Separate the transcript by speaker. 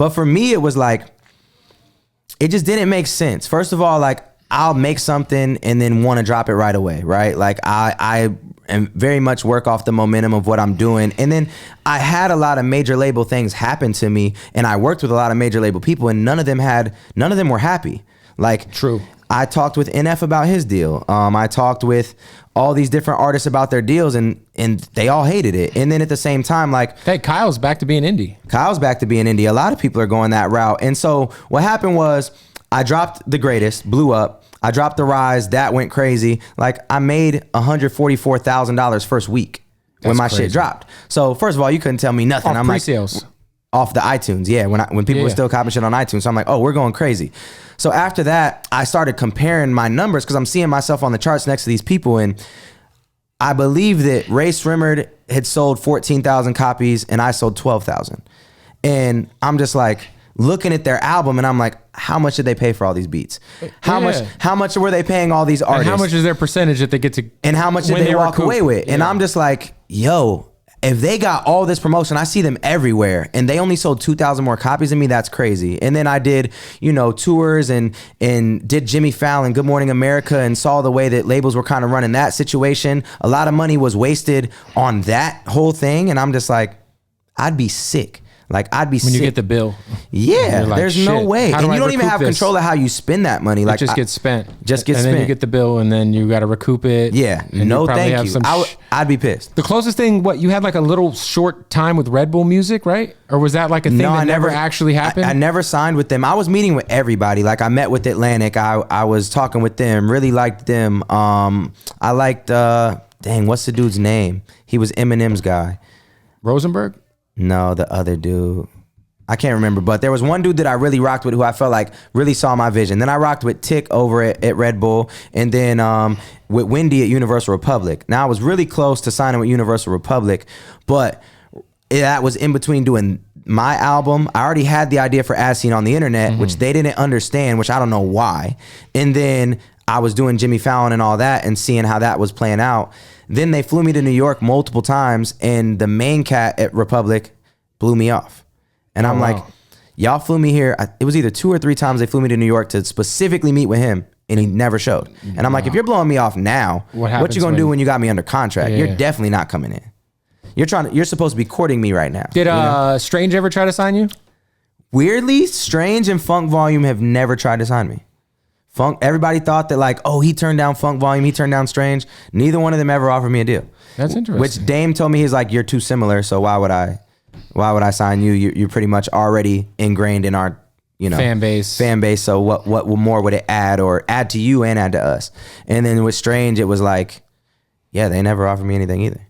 Speaker 1: But for me, it was like, it just didn't make sense. First of all, like, I'll make something and then want to drop it right away, right? Like I am very much work off the momentum of what I'm doing. And then I had a lot of major label things happen to me, and I worked with a lot of major label people, and none of them were happy. Like,
Speaker 2: true.
Speaker 1: I talked with NF about his deal. I talked with all these different artists about their deals, and they all hated it. And then at the same time, like,
Speaker 2: hey, Kyle's back to being indie.
Speaker 1: A lot of people are going that route. And so what happened was, I dropped The Greatest, blew up. I dropped The Rise, that went crazy. Like, I made $144,000 first week when my shit dropped. So first of all, you couldn't tell me nothing.
Speaker 2: I'm pre-sales.
Speaker 1: Like, off the iTunes, yeah. When people were still copying shit on iTunes, so I'm like, oh, we're going crazy. So after that, I started comparing my numbers because I'm seeing myself on the charts next to these people, and I believe that Ray Srimmerd had sold 14,000 copies and I sold 12,000, and I'm just like, looking at their album, and I'm like, how much did they pay for all these beats? How much were they paying all these artists?
Speaker 2: And how much is their percentage that they get to?
Speaker 1: And how much did they walk away with? Yeah. And I'm just like, yo, if they got all this promotion, I see them everywhere, and they only sold 2,000 more copies than me. That's crazy. And then I did, tours and did Jimmy Fallon, Good Morning America, and saw the way that labels were kind of running that situation. A lot of money was wasted on that whole thing, and I'm just like, I'd be sick. Like, I'd be sick.
Speaker 2: When you get the bill.
Speaker 1: Yeah, like, there's no way. And you don't even have control of how you spend that money. Like,
Speaker 2: it just gets spent.
Speaker 1: And
Speaker 2: then you get the bill, and then you got to recoup it.
Speaker 1: Yeah, no thank you. I'd be pissed.
Speaker 2: The closest thing, you had like a little short time with Red Bull Music, right? Or was that like a thing that never actually happened?
Speaker 1: I never signed with them. I was meeting with everybody. Like, I met with Atlantic. I was talking with them. Really liked them. I liked, what's the dude's name? He was Eminem's guy.
Speaker 2: Rosenberg?
Speaker 1: No, the other dude. I can't remember, but there was one dude that I really rocked with who I felt like really saw my vision. Then I rocked with Tick over at Red Bull, and then with Wendy at Universal Republic. Now, I was really close to signing with Universal Republic, but that was in between doing my album. I already had the idea for As Seen on the Internet, which they didn't understand, which I don't know why. And then I was doing Jimmy Fallon and all that and seeing how that was playing out. Then they flew me to New York multiple times, and the main cat at Republic blew me off. And I'm like, y'all flew me here. It was either 2 or 3 times they flew me to New York to specifically meet with him, and he never showed. And I'm like, if you're blowing me off now, what you gonna do when you got me under contract? You're definitely not coming in. You're supposed to be courting me right now.
Speaker 2: Did Strange ever try to sign you?
Speaker 1: Weirdly, Strange and Funk Volume have never tried to sign me. Everybody thought that, like, oh, he turned down Funk Volume, he turned down Strange. Neither one of them ever offered me a deal.
Speaker 2: That's interesting.
Speaker 1: Which Dame told me, he's like, you're too similar, so why would I sign you? You're pretty much already ingrained in our, fan base. So what more would it add to you and add to us? And then with Strange, it was like, yeah, they never offered me anything either.